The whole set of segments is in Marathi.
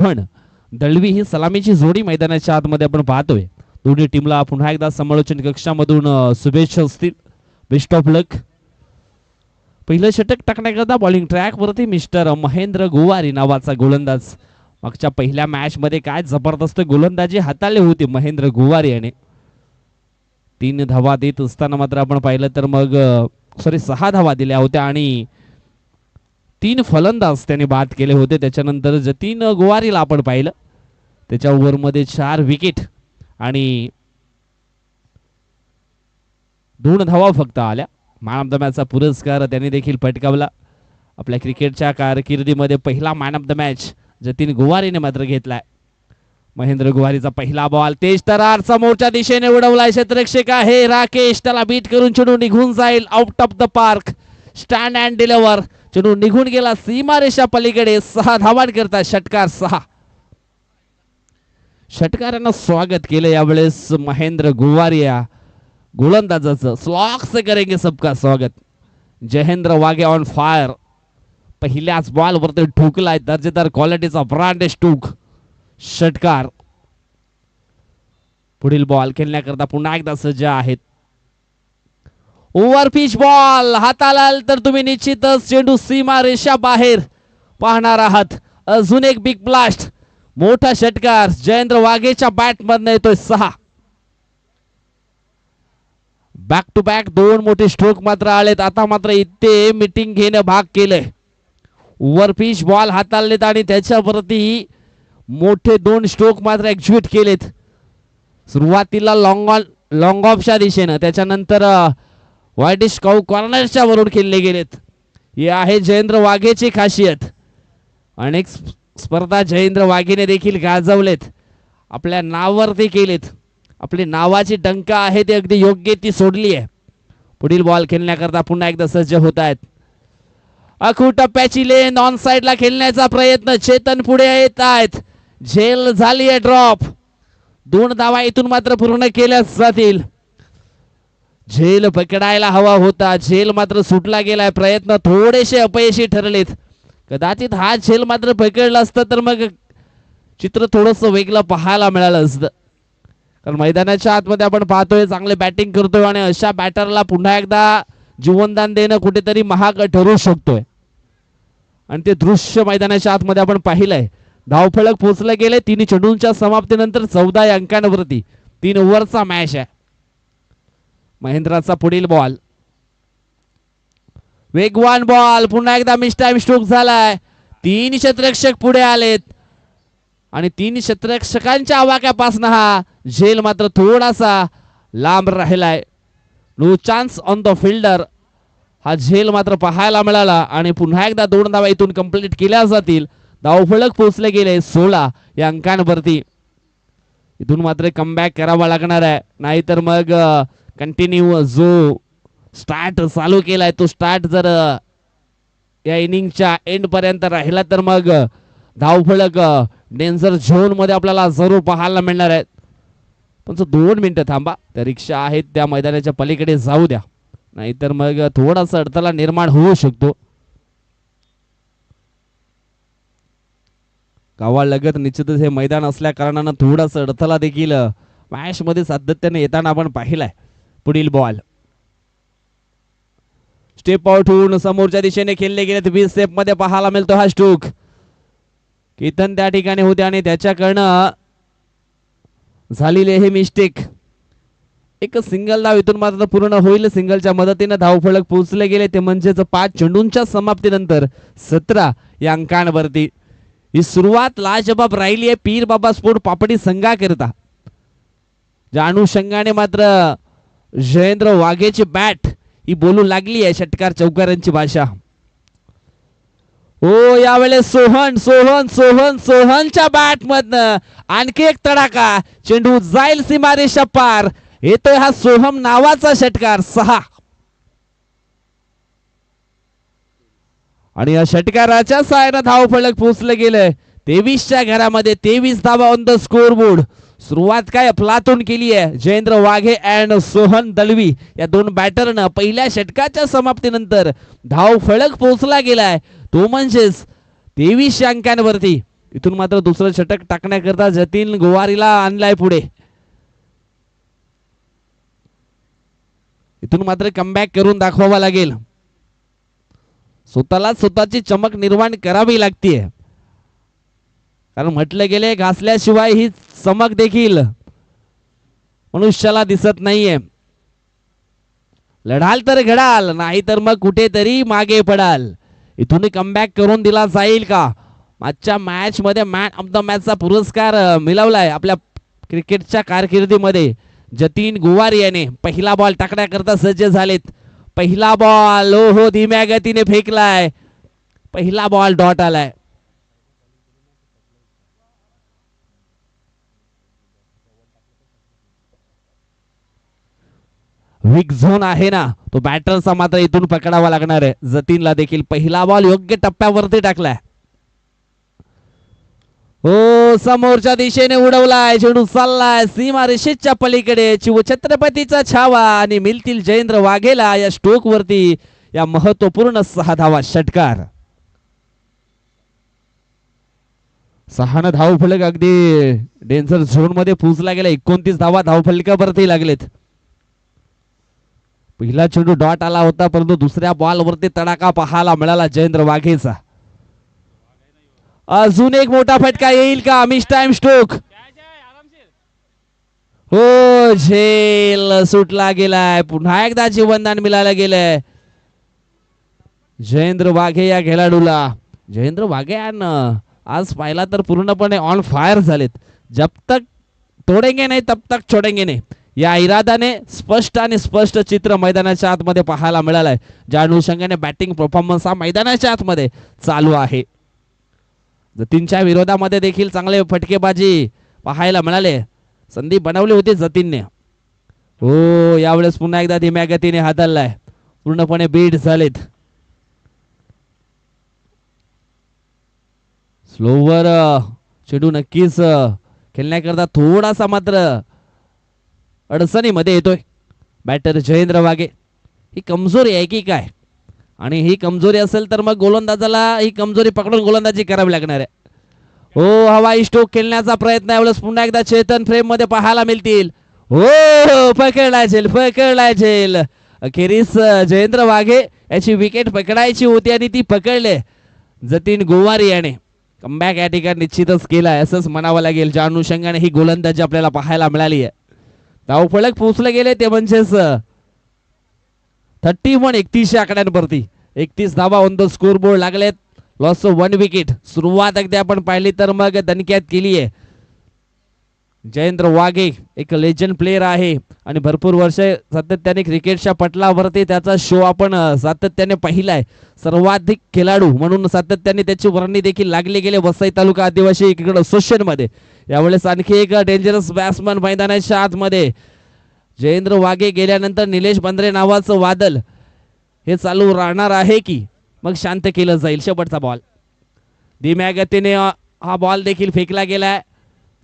पण दळवी ही सलामीची जोडी मैदानाच्या आतमध्ये आपण पाहतोय. दोन्ही टीमला पुन्हा एकदा समालोचन कक्षामधून शुभेच्छा असतील. बेस्ट ऑफ लक. पहिलं षटक टाकण्याकरता बॉलिंग ट्रॅक वरती मिस्टर महेंद्र गुवारी नावाचा गोलंदाज. मागच्या पहिल्या मॅच मध्ये काय जबरदस्त गोलंदाजी हाताळली होती महेंद्र गुवारी याने. 3 धावा देत असताना मात्र आपण पाहिलं तर मग 6 धावा दिल्या होत्या आणि 3 फलंदाज त्याने बाद केले होते. त्याच्यानंतर जतीन गुवारीला आपण पाहिलं त्याच्या ओव्हरमध्ये 4 विकेट आणि 2 धावा फक्त आल्या. मॅन ऑफ द मॅचचा पुरस्कार त्यांनी देखील पटकावला. आपल्या क्रिकेटच्या कारकिर्दीमध्ये पहिला man of the match Jatin गुवारीने मात्र घेतलाय. महेंद्र गुवारीचा पहिला बॉल तेज तरार समोरच्या दिशेने उडवलाय. क्षेत्ररक्षक आहे राकेश, त्याला बीट करून चेंडू निघून जाईल out of the park. Stand and deliver. चेंडू निघून गेला सीमारेषा पलीकडे. 6 धावांकरता षटकार 6. षटकारानं स्वागत केलं यावेळेस महेंद्र गुवारिया गोलंदाजाचं. स्लॉक से करेंगे सबका स्वागत. Jayendra Wahge on fire. पहिल्याच बॉल वरती ठोकलाय दर्जेदार क्वालिटीचा ब्रांड स्टोक. षटकार. पुढील बॉल खेळण्याकरता पुन्हा एकदा सज्ज आहेत. ओव्हर पिच बॉल हाताला आला तर तुम्ही निश्चितच चेंडू सीमा रेषा बाहेर पाहणार आहात. अजून एक बिग ब्लास्ट. मोठा षटकार जयेंद्र वाघेच्या बॅट मधनं येतोय. 6. बॅक टू बॅक 2 मोठे स्ट्रोक मात्र आलेत. आता मात्र इथे मीटिंग घेणं भाग केलंय. ओव्हर पिच बॉल हाताळलेत आणि त्याच्यावरती मोठे 2 स्ट्रोक मात्र एक्झिक्यूट केलेत. सुरुवातीला लॉंग ऑफच्या दिशेनं, त्याच्यानंतर वाईडिश कॉर्नरच्या वरून खेळले गेलेत. हे आहे जयेंद्र वाघेची खासियत. अनेक स्पर्धा जयेंद्र वाघेने देखील गाजवलेत, आपल्या नावावरती केलेत. आपली नावाची डंका आहे ती अगदी योग्य ती सोडली आहे. पुढील बॉल खेळण्याकरता पुन्हा एकदा सज्ज होत आहेत. अखू टप्प्याची लेन ऑन साइडला खेळण्याचा प्रयत्न. चेतन पुढे येत आहेत. झेल झाली आहे ड्रॉप. 2 धावा इथून मात्र पूर्ण केल्या जातील. झेल पकडायला हवा होता, झेल मात्र सुटला गेलाय. प्रयत्न थोडेसे अपयशी ठरलेत. कदाचित हा झेल मात्र पकडला असतं तर मग चित्र थोडस वेगळं पाहायला मिळालं असतं. कारण मैदानाच्या आतमध्ये आपण पाहतोय चांगले बॅटिंग करतोय आणि अशा बॅटरला पुन्हा एकदा जीवनदान देणं कुठेतरी महाग ठरू शकतोय. आणि ते दृश्य मैदानाच्या आतमध्ये आपण पाहिलंय. धावफलक पोचले गेले. 3 चेंडूंच्या समाप्तीनंतर 14 अंकांवरती 3 ओव्हरचा मॅच आहे. महेंद्राचा पुढील बॉल वेगवान बॉल. पुन्हा एकदा मिस टाइम स्ट्रोक झालाय. 3 क्षेत्ररक्षक पुढे आलेत आणि 3 क्षेत्ररक्षकांच्या आवाक्यापासून हा झेल मात्र थोडासा लांब राहिलाय. No chance on the fielder. हा झेल मात्र पाहायला मिळाला आणि पुन्हा एकदा 2 धावा इथून कंप्लीट केल्या जातील. धावफलक पोहोचले गेले 16 या अंकांवरती. इथून मात्र कमबॅक करावा लागणार आहे, नाहीतर मग कंटिन्यू जो स्टार्ट चालू केलाय तो स्टार्ट जर या इनिंगच्या एंड पर्यंत राहिला तर मग धावफलक डेंजर झोन मध्ये आपल्याला जरूर पाहायला मिळणार आहे. पण 2 मिनिटं थांबा. त्या रिक्षा आहेत त्या मैदानाच्या पलीकडे जाऊ द्या, नाहीतर मग थोडासा अडथळा निर्माण होऊ शकतो. गावालगत निश्चितच हे मैदान असल्या कारणानं थोडासा अडथळा देखील मॅच मध्ये सातत्याने येताना आपण पाहिलाय. पुढील बॉल स्टेप आउट होऊन समोरच्या दिशेने खेळले गेले. 20 स्टेप मध्ये पाहायला मिळतो हा स्ट्रोक. केतन त्या ठिकाणी होते आणि त्याच्याकडनं झालेले हे मिस्टेक. एक सिंगल धाव इथून मात्र पूर्ण होईल. सिंगलच्या मदतीने धावफलक पोहोचले गेले ते म्हणजेच 5 चेंडूंच्या समाप्तीनंतर 17 या अंकांवरती. ही सुरुवात लाजबाब राहिली आहे पीर बाबा स्पोर्ट पापडी संघाकरिता. ज्या अनुषंगाने मात्र जयेंद्र वाघेची बॅट ही बोलू लागली आहे षटकार चौकारांची भाषा. हो, यावेळेस सोहन सोहन सोहन सोहनच्या बॅट मधनं आणखी एक तडाखा. चेंडू जाईल सीमारेषा पार. येतोय हा सोहम नावाचा षटकार 6. आणि या षटकाराच्या साहाय्याने धावफलक पोहोचले गेले 23च्या घरामध्ये. 23 धावा ऑन द स्कोर बोर्ड. सुरुवात काय अफलातून केली आहे जयेंद्र वाघे अँड सोहन दळवी या 2 बॅटरनं. पहिल्या षटकाच्या समाप्तीनंतर धावफलक पोहोचला गेलाय तो म्हणजेच 23 अंकांवरती. इथून मात्र दुसरं षटक टाकण्याकरता जतीन गोवारीला आणलाय पुढे. इथून मात्र कमबॅक करून दाखवावा लागेल. स्वतःला स्वतःची चमक निर्माण करावी लागते, कारण म्हटलं गेले घासल्याशिवाय ही चमक देखील मनुष्याला दिसत नाहीये. लढाल तर घडाल, नाही तर मग कुठेतरी मागे पडाल. इथून कमबॅक करून दिला जाईल का? मागच्या मॅच मध्ये मॅन ऑफ द मॅचचा पुरस्कार मिळवलाय आपल्या क्रिकेटच्या कारकिर्दीमध्ये जतीन गोवारी याने. पहिला बॉल टाकण्याकरता सज्ज झालेत. पहिला बॉल हो धीम्या गतीने फेकलाय. पहिला बॉल डॉट आलाय. वीक झोन आहे ना, तो बॅटरचा मात्र इथून पकडावा लागणार आहे. जतीनला देखील पहिला बॉल योग्य टप्प्यावरती टाकलाय. हो समोरच्या दिशेने उडवलाय, चेंडू चाललाय सीमा रेषेच्या पलीकडे. शिवछत्रपतीचा छावा आणि मिळतील जयेंद्र वाघेला या स्ट्रोक वरती या महत्वपूर्ण 6 धावा षटकार. 6 धावफलक अगदी डेंजर झोन मध्ये पोहोचला गेला. 29 धावा धावफलकावरती लागलेत. पहिला चेंडू डॉट आला होता, परंतु दुसऱ्या बॉल वरती तडाखा पाहायला मिळाला जयेंद्र वाघेचा. अजून एक मोठा फटका येईल का? Miss time stroke. हो झेल सुटला गेलाय. पुन्हा एकदा जीवनदान मिळालं गेलंय जयेंद्र वाघे या खेळाडूला. जयेंद्र वाघे आज पाहिला तर पूर्णपणे ऑन फायर झालेत. जब तक तोडेंगे नाही तब तक छोडेंगे नाही या इराद्याने स्पष्ट आणि स्पष्ट चित्र मैदानाच्या आतमध्ये पाहायला मिळालंय. ज्या अनुषंगाने बॅटिंग परफॉर्मन्स हा मैदानाच्या आतमध्ये चालू आहे. जतीनच्या विरोधामध्ये देखील चांगले फटकेबाजी पाहायला मिळाले. संधी बनवली होती जतीनने. हो यावेळेस पुन्हा एकदा धीम्या गतीने हादरलाय. पूर्णपणे बीट झालेत. स्लोवर चेंडू नक्कीच खेळण्याकरता थोडासा मात्र अडचणीमध्ये येतोय बॅटर जयेंद्र वाघे. ही कमजोरी आहे की काय? आणि ही कमजोरी असेल तर मग गोलंदाजाला ही कमजोरी पकडून गोलंदाजी करावी लागणार आहे. हो हवाई स्ट्रोक खेळण्याचा प्रयत्न यावेळेस पुन्हा एकदा चेतन फ्रेम मध्ये पाहायला मिळतील. हो पकडला झेल, पकडला झेल. अखेरीस जयेंद्र वाघे याची विकेट पकडायची होती आणि ती पकडले जतीन गोवारी याने. कमबॅक या ठिकाणी निश्चितच केलाय असंच म्हणावं लागेल. ज्या अनुषंगाने ही गोलंदाजी आपल्याला पाहायला मिळाली आहे. धावफलक पोहोचले गेले ते म्हणजेच 31 आकड्यांवरती. 31 धावा ऑन द स्कोर बोर्ड लागलेत. Loss of 1 wicket. सुरुवात अगदी आपण पाहिली तर मग दणक्यात केली आहे. जयेंद्र वाघे एक लेजंड प्लेयर आहे आणि भरपूर वर्ष सातत्याने क्रिकेटच्या पटलावरती त्याचा शो आपण सातत्याने पाहिलाय. सर्वाधिक खेळाडू म्हणून सातत्याने त्याची वर्णी देखील लागली गेले वसई तालुका आदिवासी क्रिकेट असोसिएशन मध्ये. यावेळेस आणखी एक डेंजरस बॅट्समन मैदानाच्या आतमध्ये. जयेंद्र वाघे गेल्यानंतर निलेश बंद्रे नावाचं वादळ हे चालू राहणार आहे की मग शांत केलं जाईल? शेवटचा बॉल धीम्या गतीने हा बॉल देखील फेकला गेलाय.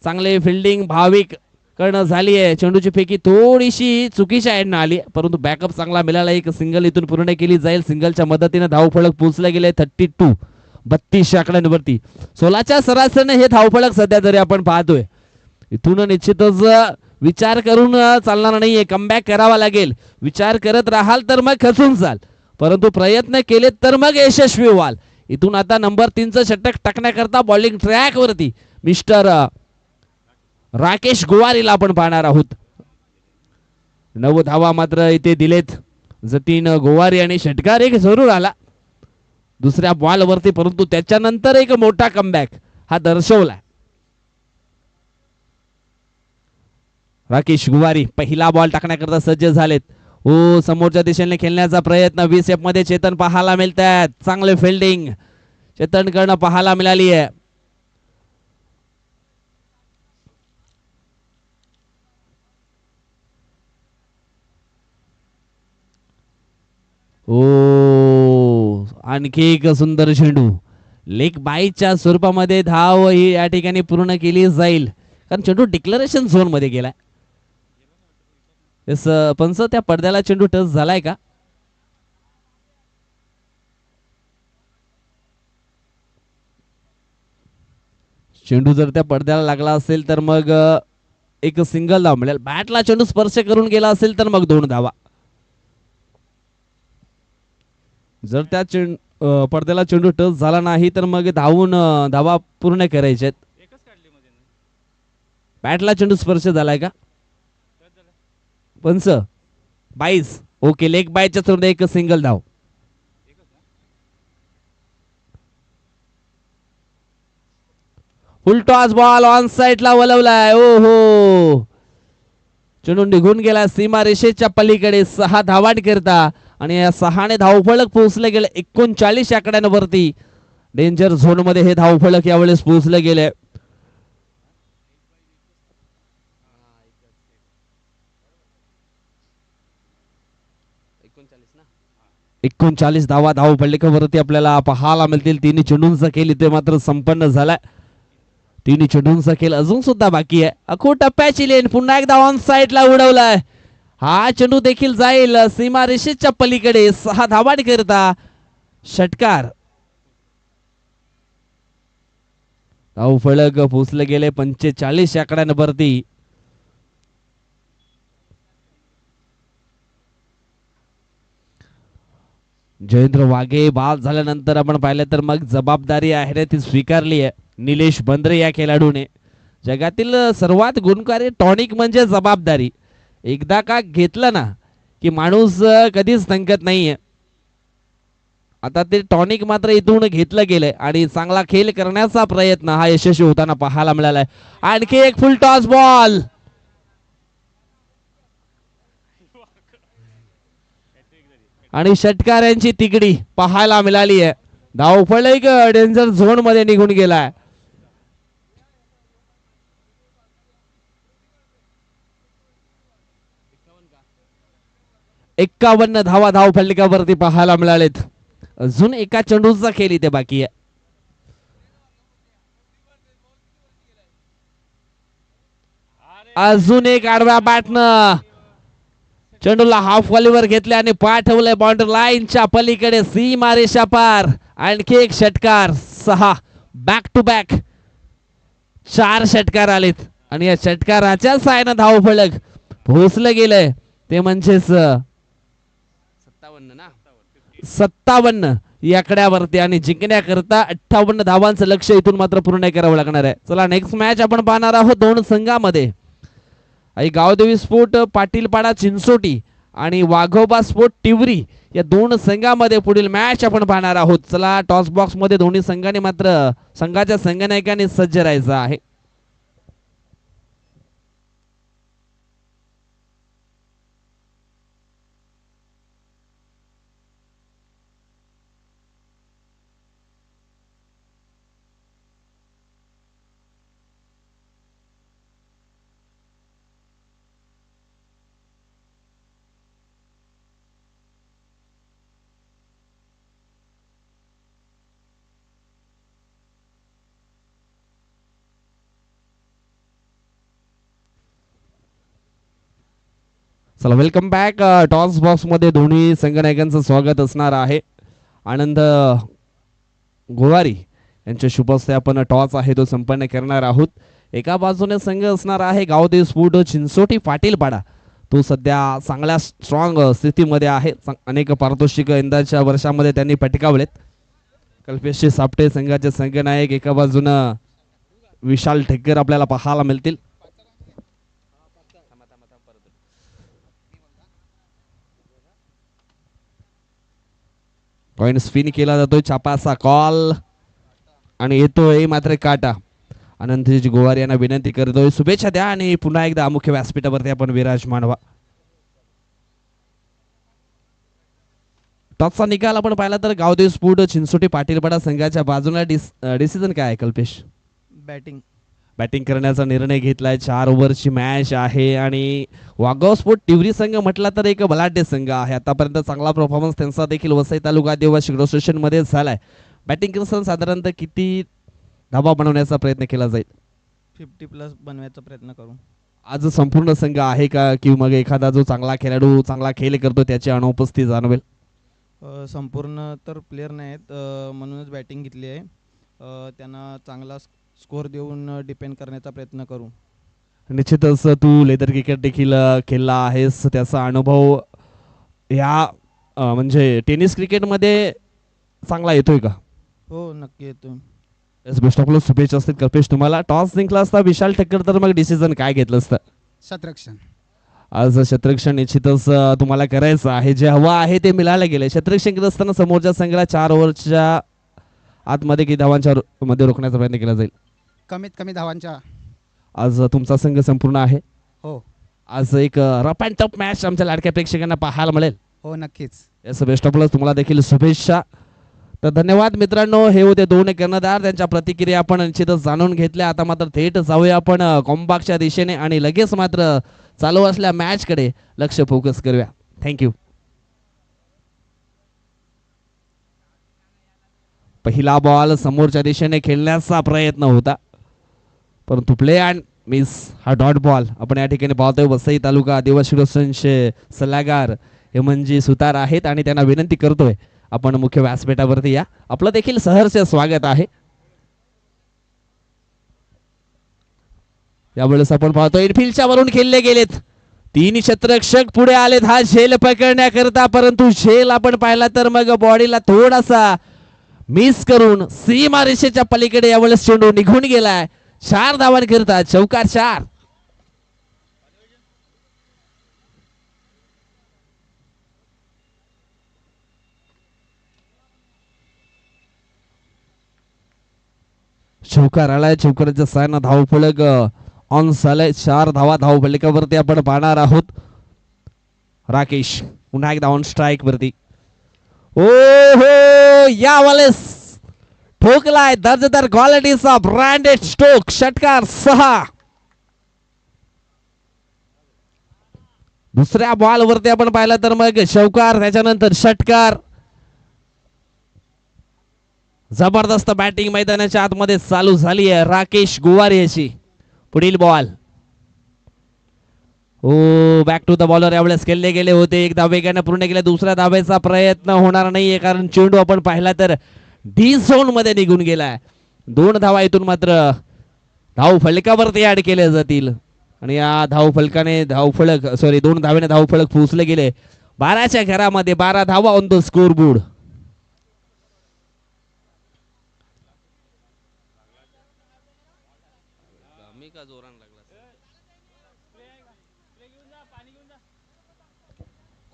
चांगले फिल्डिंग भाविक कडनं झाली आहे. चेंडूची फेकी थोडीशी चुकीच्या एंडनं आली, परंतु बॅकअप चांगला मिळाला. एक सिंगल इथून पूर्ण केली जाईल. सिंगलच्या मदतीने धावफलक पोहोचले गेले 32 आकड्यांवरती. 16च्या सरासरीने हे धावफलक सध्या तरी आपण पाहतोय. इथून निश्चितच विचार करून चालणार नाहीये. कमबॅक करावा लागेल. विचार करत राहाल तर मग खचून जाल, परंतु प्रयत्न केले तर मग यशस्वी व्हाल. इथून आता नंबर 3चं षटक टाकण्याकरता बॉलिंग ट्रॅक वरती मिस्टर राकेश गोवारीला आपण पाहणार आहोत. 9 धावा मात्र इथे दिलेत जतीन गोवारी आणि षटकार एक जरूर आला दुसऱ्या बॉल वरती, परंतु त्याच्यानंतर एक मोठा कमबॅक हा दर्शवला. राकेश गोवारी पहिला बॉल टाकण्याकरता सज्ज झालेत. हो समोरच्या दिशेने खेळण्याचा प्रयत्न 20 एफ मध्ये चेतन पाहायला मिळतात. चांगले फिल्डिंग चेतन कडनं पाहायला मिळाली आहे. ओ आणखी एक सुंदर चेंडू लेग बाईच्या स्वरूपामध्ये धाव ही या ठिकाणी पूर्ण केली जाईल, कारण चेंडू डिक्लेरेशन झोन मध्ये गेलाय. पंच त्या पडद्याला चेंडू टच झालाय का? चेंडू जर त्या पडद्याला लागला असेल तर मग एक सिंगल धाव मिळेल. बॅटला चेंडू स्पर्श करून गेला असेल तर मग 2 धावा. जर त्या पडद्याला चेंडू टच झाला नाही तर मग धावून धावा पूर्ण करायचे. बॅटला चेंडू स्पर्श झालाय का पंच 22. ओके, लेग बायच्या थ्रू एक सिंगल धाव. फुल टॉस बॉल ऑन साइडला वळवलाय. ओ हो, चेंडू निघून गेला सीमा रेषेच्या पलीकडे 6 धावांनी करता आणि या 6ने धावफलक पोहोचले गेले 39 आकड्यांवरती. डेंजर झोन मध्ये हे धावफलक यावेळेस पोहोचले गेले. 39 धावा धावफलकावरती आपल्याला पाहायला मिळतील. 3 चेंडूंचा खेळ इथे मात्र संपन्न झालाय. 3 चेंडूंचा खेळ अजून सुद्धा बाकी आहे. अखो टप्प्याची लेन पुन्हा एकदा ऑन साइडला उडवलाय. हा चेंडू देखील जाईल सीमा रेषेच्या पलीकडे. 6 धावांनी करता षटकार. धावफलक पोचले गेले 45 आकड्यांवरती. जयेंद्र वाघे बाद झाल्यानंतर आपण पाहिलं तर मग जबाबदारी आहे ती स्वीकारली आहे निलेश बंद्रे या खेळाडूने. जगातील सर्वात गुणकारी टॉनिक म्हणजे जबाबदारी. एकदा का घेतलं ना की माणूस कधीच थंकत नाहीये. आता ते टॉनिक मात्र इथून घेतलं गेलंय आणि चांगला खेळ करण्याचा प्रयत्न हा यशस्वी होताना पाहायला मिळालाय. आणखी एक फुल टॉस बॉल आणि षटकारांची तिकडी पाहायला मिळाली आहे. धावफलक डेंजर झोन मध्ये निघून गेलाय. एक्कावन्न धावा धावफलकावरती पाहायला मिळालेत. अजून एका चेंडूचा खेळ इथे बाकी आहे. अजून एक आडव्या बॅटनं चेंडूला हाफ वॉलीवर घेतले आणि पाठवले बाउंड्री लाईनच्या पलीकडे सीमा रेषा पार. आणखी एक षटकार. 6 बॅक टू बॅक 4 षटकार आलेत आणि या षटकाराच्या साहाय्याने धावफलक पोहोचलं गेलंय ते म्हणजेच 57 या आकड्यावरती आणि जिंकण्याकरता 58 धावांचं लक्ष इथून मात्र पूर्ण करावं लागणार आहे. चला नेक्स्ट मॅच आपण पाहणार आहोत 2 संघामध्ये. गावदेवी स्पोर्ट पाटीलपाडा चिंचोटी आणि वाघोबा स्पोर्ट तिवरी या 2 संघामध्ये पुढील मॅच आपण पाहणार आहोत. चला टॉस बॉक्स मध्ये दोन्ही संघांनी मात्र संघाच्या संघनायकांनी सज्ज राहायचं आहे. चला वेलकम बॅक. टॉस बॉक्स मध्ये दोन्ही संघनायकांचं स्वागत असणार आहे. आनंद गोवारी यांच्या शुभ हस्ते आपण टॉस आहे तो संपन्न करणार आहोत. एका बाजूने संघ असणार आहे गावदेवी स्पोर्ट चिंचोटी पाटीलपाडा. तो सध्या चांगल्या स्ट्रॉंग स्थितीमध्ये आहे. अनेक पारितोषिक यंदाच्या वर्षामध्ये त्यांनी पटकावलेत. कल्पेश सापटे संघाचे संघनायक. एका बाजूनं विशाल ठेकर आपल्याला पाहायला मिळतील. पॉइंट स्पिन केला जातोय. छापाचा कॉल आणि येतोय मात्र काटा. अनंतजी गोवारी यांना विनंती करतोय शुभेच्छा द्या आणि पुन्हा एकदा मुख्य व्यासपीठावरती आपण विराजमान व्हा. टॉसचा निकाल आपण पाहिला तर गावदेवी स्पोर्ट चिंचोटी पाटीलपाडा संघाच्या बाजूला डिसिजन काय आहे कल्पेश? बॅटिंग करण्याचा निर्णय घेतलाय. 4 ओव्हरची मॅच आहे आणि वाघोबा स्पोर्ट तिवरी संघ म्हटला तर एक बलाढ्य संघ आहे. आतापर्यंत चांगला परफॉर्मन्स त्यांचा देखील वसई तालुका देवा शिग्रो स्टेशन मध्ये झालाय. बॅटिंग करताना साधारणतः किती धावा बनवण्याचा प्रयत्न केला जाईल? 50+ बनवायचा प्रयत्न करू. आज संपूर्ण संघ आहे का की मग एखादा जो चांगला खेळाडू चांगला खेळ करतो त्याची अनुपस्थिती जाणवेल? संपूर्ण तर प्लेयर नाहीत म्हणूनच बॅटिंग घेतली आहे. त्यांना चांगला स्कोर देऊन डिपेंड करण्याचा प्रयत्न करू. निश्चितच तू लेदर क्रिकेट देखील खेळला आहेस, त्याचा अनुभव या म्हणजे टेनिस क्रिकेटमध्ये चांगला येतोय का? हो, नक्की येतो. येस, बेस्ट ऑफ लक, शुभेच्छा असतील कल्पेश तुम्हाला. टॉस जिंकला असता विशाल ठक्कर तर मग डिसिजन काय घेतलं असतं? शतरक्षण. आज शतरक्षण निश्चितच तुम्हाला करायचं आहे, जे हवं आहे ते मिळायला गेले. शतरक्षण करत असताना समोरच्या संघाला 4 ओव्हरच्या आतमध्ये किती धावांच्या मध्ये रोखण्याचा प्रयत्न केला जाईल? कमीत कमी धावांच्या. आज तुमचा संघ संपूर्ण आहे. हो आज एक रफ अँड टफ मॅच आमच्या लाडक्या प्रेक्षकांना पाहायला मिळेल. हो नक्कीच. येस, बेस्ट ऑफ लक, तुम्हाला देखील शुभेच्छा. तर धन्यवाद मित्रांनो, हे होते दोन कर्णधार, त्यांच्या प्रतिक्रिया आपण निश्चितच जाणून घेतल्या. आता मात्र थेट जाऊया आपण कॉम्बॅकच्या दिशेने आणि लगेच मात्र चालू असलेल्या मॅचकडे लक्ष फोकस करूया. थँक्यू. पहिला बॉल समोरच्या दिशेने खेळण्याचा प्रयत्न होता, परंतु प्ले अँड मिस हा डॉट बॉल आपण या ठिकाणी पाहतोय. वसई तालुका आदिवासी संघाचे सल्लागार हेमंतजी सुतार आहेत आणि त्यांना विनंती करतोय आपण मुख्य व्यासपीठावरती या. आपलं देखील सहर्ष स्वागत आहे. यावेळेस आपण पाहतो इनफिल्डच्या वरून खेळले गेलेत. 3 क्षेत्ररक्षक पुढे आलेत हा झेल पकडण्याकरता, परंतु झेल आपण पाहिला तर मग बॉडीला थोडासा मिस करून सीमारेषेच्या पलीकडे यावेळेस चेंडू निघून गेलाय. 4 धावांकरता चौकार 4. चौकार आलाय. चौकाराच्या सायना धावफलक ऑन झालाय. 4 धावा धावफलकावरती आपण पाहणार आहोत. राकेश पुन्हा एकदा ऑन स्ट्राईक वरती. ओ हो, यावेळेस ठोकलाय दर्जेदार क्वालिटीचा ब्रँडेड स्टोक. षटकार 6. दुसऱ्या बॉल वरती आपण पाहिलं तर मग चौकार, त्याच्यानंतर षटकार. जबरदस्त बॅटिंग मैदानाच्या आतमध्ये चालू झाली आहे राकेश गोवारी याची. पुढील ball oh back to the bowler यावेळेस खेळले गेले होते. एक धाव वेगाने पूर्ण केले. दुसऱ्या धावेचा प्रयत्न होणार नाहीये, कारण चेंडू आपण पाहिला तर डी झोन मध्ये निघून गेलाय. 2 धावा इथून मात्र धाव फलकावरती ऍड केले जातील आणि या धाव फलकाने धावफलक 2 धावेने धावफलक पोहोचले गेले. 12च्या घरामध्ये 12 धावा ऑन द स्कोर बोर्ड.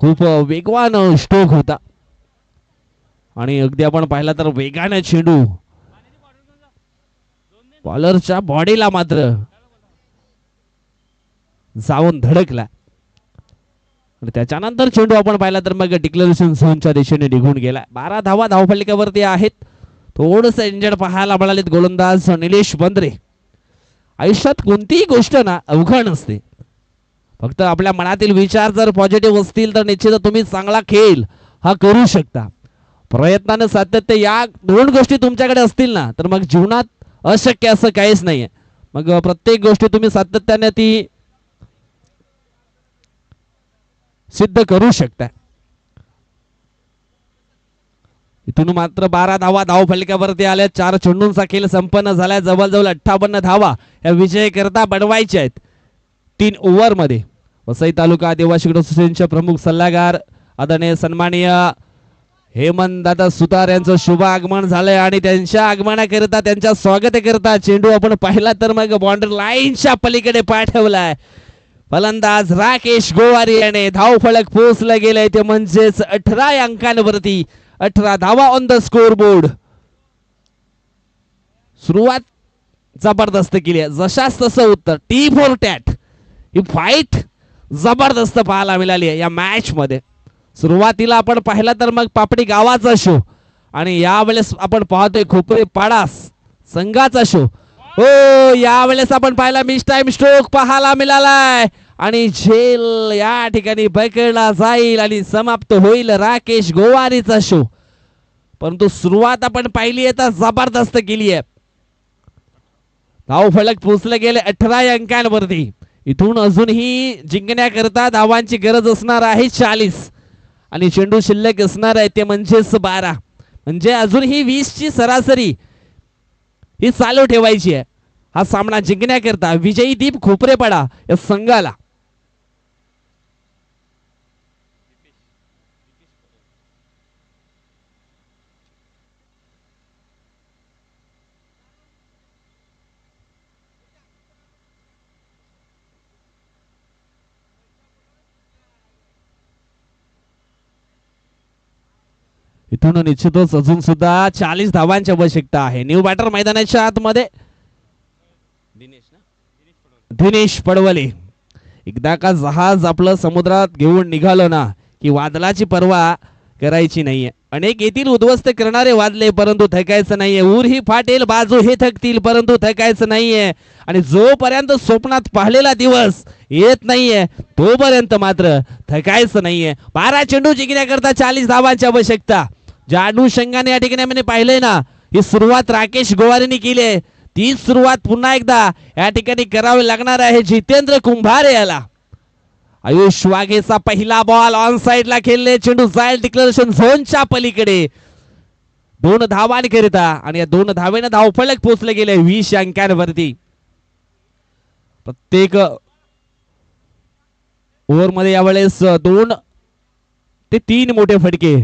खूप वेगवान स्ट्रोक होता आणि अगदी आपण पाहिला तर वेगाने चेंडू बॉलरच्या बॉडीला मात्र जाऊन धडकला आणि त्याच्यानंतर चेंडू आपण पाहिला तर मग डिक्लेरेशन झोनच्या दिशेने निघून गेला. 12 धावा धावफलकावरती आहेत. थोडस इंजर्ड पाहायला मिळालेत गोलंदाज निलेश बंद्रे. आयुष्यात कोणतीही गोष्ट ना अवघड नसते, फक्त आपल्या मनातील विचार जर पॉझिटिव्ह असतील तर निश्चित तुम्ही चांगला खेळ हा करू शकता. प्रयत्नाने सातत्य या 2 गोष्टी तुमच्याकडे असतील ना तर मग जीवनात अशक्य असं काहीच नाहीये. मग प्रत्येक गोष्टी तुम्ही सातत्याने ती सिद्ध करू शकता. इथून मात्र 12 धावा धाव फलकावरती आल्या. 4 चेंडूंचा खेळ संपन्न झालाय. जवळजवळ 58 धावा या विजय करता बनवायच्या आहेत 3 ओव्हर मध्ये. वसई तालुका आदिवासी असोसिएशनचे प्रमुख सल्लागार आदरणीय सन्माननीय हेमंत दादा सुतार यांचं शुभ आगमन झालंय आणि त्यांच्या आगमनाकरिता त्यांच्या स्वागत करता चेंडू आपण पाहिला तर मग बाउंड्री लाईनच्या पलीकडे पाठवलाय. फलंदाज राकेश गोवारी याने धाव फलक पोहोचलं गेलंय ते म्हणजेच 18 अंकांवरती 18 धावा ऑन द स्कोर बोर्ड. सुरुवात जबरदस्त केली आहे. जशाच तसं उत्तर T for tat. He fight जबरदस्त पाहायला मिळाली आहे या मॅच मध्ये. सुरुवातीला आपण पाहिला तर मग पापडी गावाचा शो आणि यावेळेस आपण पाहतोय खोपरे पाडास संघाचा शो. हो, यावेळेस आपण पाहिला मिस टाइम स्ट्रोक पाहायला मिळालाय आणि झेल या ठिकाणी पकडला जाईल आणि समाप्त होईल राकेश गोवारीचा शो. परंतु सुरुवात आपण पाहिली आहे तर जबरदस्त केली आहे. धाव फलक पोचले गेले 18 अंकांवरती. इथून अजूनही जिंकण्याकरता धावांची गरज असणार आहे 40 आणि चेंडू शिल्लक असणार आहे ते म्हणजेच 12. म्हणजे अजूनही 20 ची सरासरी ही चालू ठेवायची आहे. हा सामना जिंकण्याकरता विजयी दीप खोपरेपाडा या संघाला इथून निश्चितच अजून सुद्धा 40 धावांची आवश्यकता आहे. न्यू बॅटर मैदानाच्या आतमध्ये दिनेश पडवले. एकदा का जहाज आपलं समुद्रात घेऊन निघालो ना की वादळाची पर्वा करायची नाहीये. अनेक येतील उद्ध्वस्त करणारे वादले परंतु थकायचं नाहीये. ऊरही फाटेल बाजू हे थकतील परंतु थकायचं नाहीये. आणि जोपर्यंत स्वप्नात पाहिलेला दिवस येत नाहीये तोपर्यंत मात्र थकायचं नाहीये. 12 चेंडू जिंकण्याकरता 40 धावांची आवश्यकता. ज्या अनुषंगाने या ठिकाणी आम्ही पाहिलंय ना ही सुरुवात राकेश गोवारीने केली आहे ती सुरुवात पुन्हा एकदा या ठिकाणी करावी लागणार आहे जितेंद्र कुंभारे याला. आयुष वाघेचा पहिला बॉल ऑन साइडला खेळले. चेंडू जाईल डिक्लेरेशन झोनच्या पलीकडे 2 धावांकरिता आणि या 2 धावेने धावफलक पोहोचले गेले 20 अंकांवरती. प्रत्येक ओव्हर मध्ये यावेळेस 2 ते 3 मोठे फटके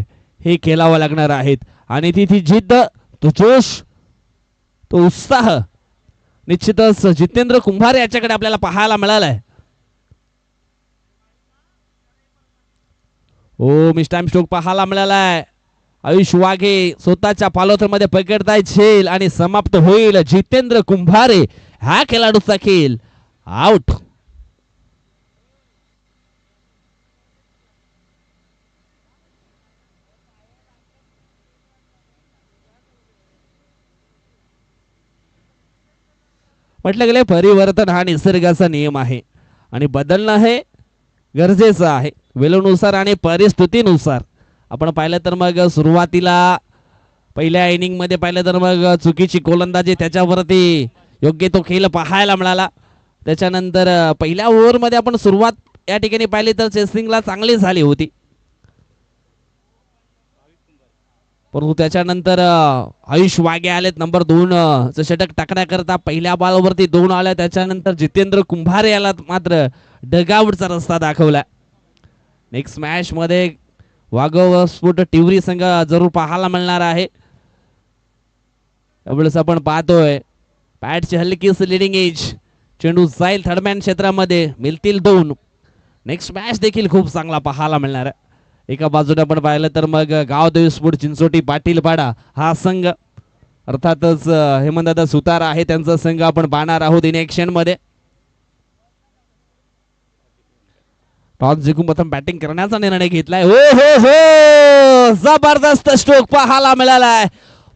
हे खेळावं लागणार आहेत. आणि ती जिद्द तो जोश तो उत्साह निश्चितच जितेंद्र कुंभारे याच्याकडे आपल्याला पाहायला मिळालाय. ओ मिस्टाइम स्ट्रोक पाहायला मिळालाय. आयुष वाघे स्वतःच्या पालोथर मध्ये पकडताय झेल आणि समाप्त होईल जितेंद्र कुंभारे हा खेळाडूचा खेळ आउट. म्हटलं गेले परिवर्तन हा निसर्गाचा नियम आहे आणि बदलणं हे गरजेचं आहे वेळेनुसार आणि परिस्थितीनुसार. आपण पाहिलं तर मग सुरुवातीला पहिल्या इनिंग मध्ये पाहिलं तर मग चुकीची गोलंदाजी त्याच्यावरती योग्य तो खेळ पाहायला मिळाला. त्याच्यानंतर पहिल्या ओव्हर मध्ये आपण सुरुवात या ठिकाणी पाहिली तर चेसिंगला चांगली झाली होती परंतु त्याच्यानंतर आयुष वाघे आलेत नंबर 2 षटक टाकण्याकरता. पहिल्या बॉलवरती 2 आल्या. त्याच्यानंतर जितेंद्र कुंभारे याला मात्र डगआउटचा रस्ता दाखवला. नेक्स्ट मॅच मध्ये वाघव स्फोट टिवरी संघ जरूर पाहायला मिळणार आहे. त्यावेळेस आपण पाहतोय पॅटची हलकीच लिडिंग एज. चेंडू जाईल थर्डमॅन क्षेत्रामध्ये मिळतील 2. नेक्स्ट मॅच देखील खूप चांगला पाहायला मिळणार आहे. एका बाजूने आपण पाहिलं तर मग गावदेवी स्फोट चिंचोटी पाटीलपाडा हा संघ अर्थातच हेमंतदादा सुतार आहे त्यांचा संघ आपण पाहणार आहोत इन ऍक्शन मध्ये. टॉस जिंकून प्रथम बॅटिंग करण्याचा निर्णय घेतलाय. हो हो हो जबरदस्त स्ट्रोक पाहायला मिळालाय.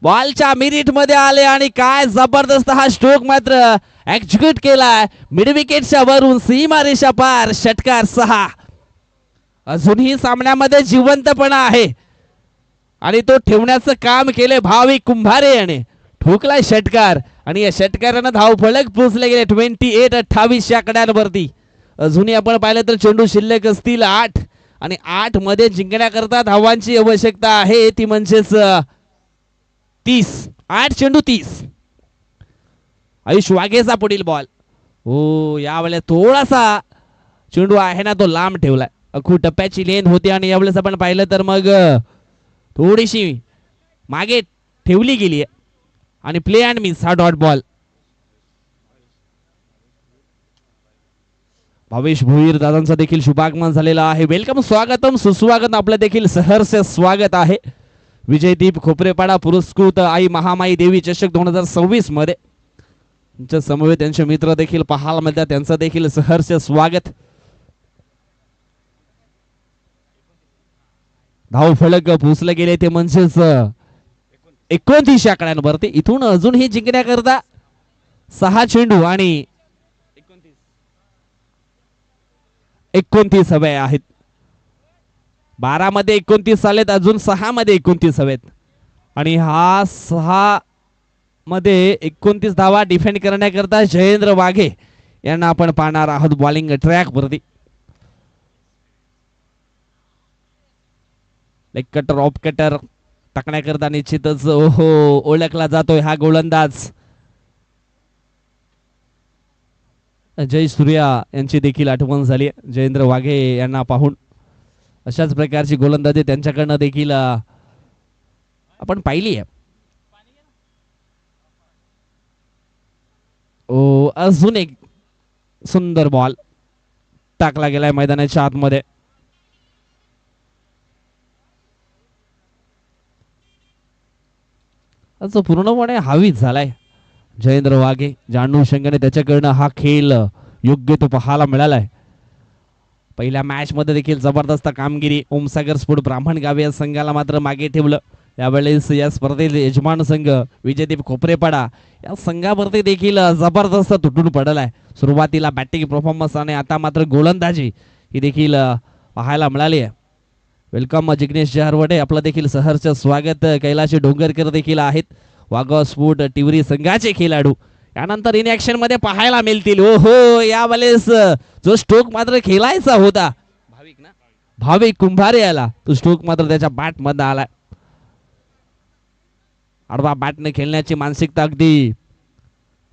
बॉलच्या मिनिट मध्ये आले आणि काय जबरदस्त हा स्ट्रोक मात्र एक्झिक्यूट केलाय. मिड विकेटच्या वरून सीमारेषा पार षटकार 6. अजूनही सामन्यामध्ये जिवंतपणा आहे आणि तो ठेवण्याचं काम केले भाविक कुंभारे याने. ठोकलाय षटकार आणि या षटकारानं धावफलक पोहोचले गेले 28-28 या आकड्यांवरती. अजूनही आपण पाहिलं तर चेंडू शिल्लक असतील 8 आणि 8 मध्ये जिंकण्याकरता धावांची आवश्यकता आहे ती म्हणजेच 30. 8 चेंडू 30. आयुष वाघेचा पुढील बॉल. हो यावेळेस थोडासा चेंडू आहे ना तो लांब ठेवलाय. अखू टप्प्याची लेन होती आणि यावेळेस आपण पाहिलं तर मग थोडीशी मागे ठेवली गेली आहे आणि प्ले अँड मिस हा डॉट बॉल. भावेश भोईर दादांचा देखील शुभागमन झालेला आहे. वेलकम स्वागतम सुस्वागत आपलं देखील सहर्ष स्वागत आहे. विजयदीप खोपरेपाडा पुरस्कृत आई महामाई देवी चषक 2026 मध्ये त्यांच्या समवेत त्यांचे मित्र देखील पाहायला मिळतात त्यांचं देखील सहर्ष स्वागत. धाव फलक पोचले गेले ते म्हणजेच 29 आकड्यांवरती. इथून अजूनही जिंकण्याकरता 6 चेंडू आणि 29 हवे आहेत. 12 मध्ये 29 आलेत अजून 6 मध्ये 29 हवेत आणि हा 6 मध्ये 29 धावा डिफेंड करण्याकरता जयेंद्र वाघे यांना आपण पाहणार आहोत बॉलिंग ट्रॅक वरती. लेग कटर ऑफ कटर टाकण्याकरता निश्चितच ओळखला जातोय हा गोलंदाज. जय सूर्या यांची देखील आठवण झाली. जयेंद्र वाघे यांना पाहून अशाच प्रकारची गोलंदाजी त्यांच्याकडनं देखील आपण पाहिली आहे. अजून एक सुंदर बॉल टाकला गेलाय मैदानाच्या आतमध्ये. असं पूर्णपणे हावीच झालाय जयेंद्र वाघे. जाणू शंकाने त्याच्याकडनं हा खेळ योग्य तो पाहायला मिळालाय. पहिल्या मॅच मध्ये देखील जबरदस्त कामगिरी. ओमसागर स्पोर्ट ब्राह्मणगाव या संघाला मात्र मागे ठेवलं. यावेळेस या स्पर्धेत यजमान संघ विजयदीप खोपरेपाडा या संघावरती देखील जबरदस्त तुटून पडलाय. सुरुवातीला बॅटिंग परफॉर्मन्स आणि आता मात्र गोलंदाजी ही देखील पाहायला मिळाली आहे. वेलकम जिग्नेश जहरवडे, आपलं देखील सहर्ष स्वागत. कैलाशी डोंगरकर देखील आहेत. वाघा स्पोर्ट टिवरी संघाचे खेळाडू यानंतर इन ऍक्शन मध्ये पाहायला मिळतील. ओहो, यावेळेस जो स्ट्रोक मात्र खेळायचा होता भाविक कुंभारे याला, तो स्ट्रोक मात्र त्याच्या बॅट मध्ये आलाय. आडवा बॅटने खेळण्याची मानसिकता अगदी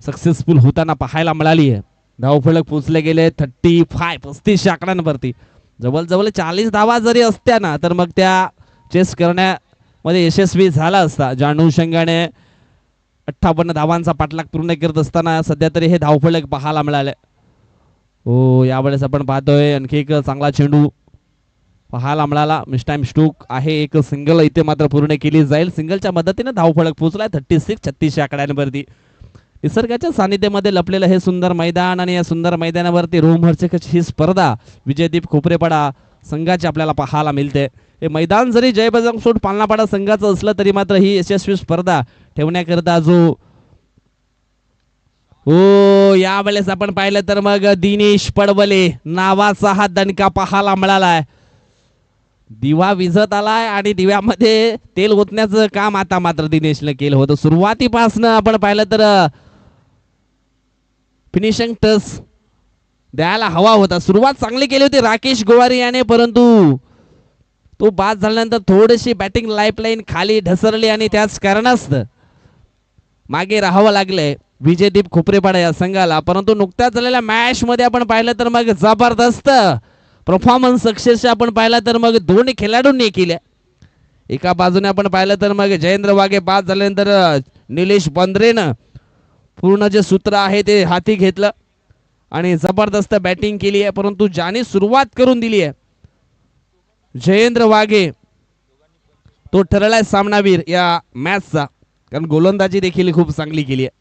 सक्सेसफुल होताना पाहायला मिळाली आहे. धावफलक पोचले गेले 35 आकड्यांवरती. जवळजवळ 40 धावा जरी असत्या ना तर मग त्या चेस करण्यामध्ये यशस्वी झाला असता. जाणू शंगाने 58 धावांचा पाठलाग पूर्ण करत असताना सध्या तरी हे धावफलक पाहायला मिळाले. हो, यावेळेस आपण पाहतोय आणखी एक चांगला चेंडू पाहायला मिळाला. मिस टाइम स्ट्रोक आहे. एक सिंगल इथे मात्र पूर्ण केली जाईल. सिंगलच्या मदतीने धावफलक पोहोचलाय 36 आकड्यांवरती. निसर्गाच्या सानिध्यामध्ये लपलेलं हे सुंदर मैदान आणि या सुंदर मैदानावरती रोमहर्षक ही स्पर्धा विजयदीप खोपरेपाडा संघाची आपल्याला पाहायला मिळते. हे मैदान जरी जय बजरंग सोड पालनापाडा संघाचं असलं तरी मात्र ही यशस्वी स्पर्धा ठेवण्याकरता जो यावेळेस आपण पाहिलं तर मग दिनेश पडवले नावाचा हा दणका पाहायला मिळालाय. दिवा विझत आलाय आणि दिव्यामध्ये तेल ओतण्याचं काम आता मात्र दिनेशने केलं होतं. सुरुवातीपासून आपण पाहिलं तर फिनिशिंग टच द्यायला हवा होता. सुरुवात चांगली केली होती राकेश गोवारी याने, परंतु तो बाद झाल्यानंतर थोडीशी बॅटिंग लाईफलाईन खाली ढसरली आणि त्याच कारणास्तव मागे राहावं लागले विजयदीप खोपरेपाडा या संघाला. परंतु नुकत्याच झालेल्या मॅच मध्ये आपण पाहिलं तर मग जबरदस्त परफॉर्मन्स अक्षरशः आपण पाहिला तर मग दोन्ही खेळाडूंनी केल्या. एका बाजूने आपण पाहिलं तर मग जयेंद्र वाघे बाद झाल्यानंतर निलेश बंद्रेनं पूर्ण जे सूत्र आहे ते हाती घेतलं आणि जबरदस्त बॅटिंग केली आहे. परंतु ज्याने सुरुवात करून दिली आहे जयेंद्र वाघे, तो ठरलाय सामनावीर या मॅचचा, कारण गोलंदाजी देखील खूप चांगली केली आहे.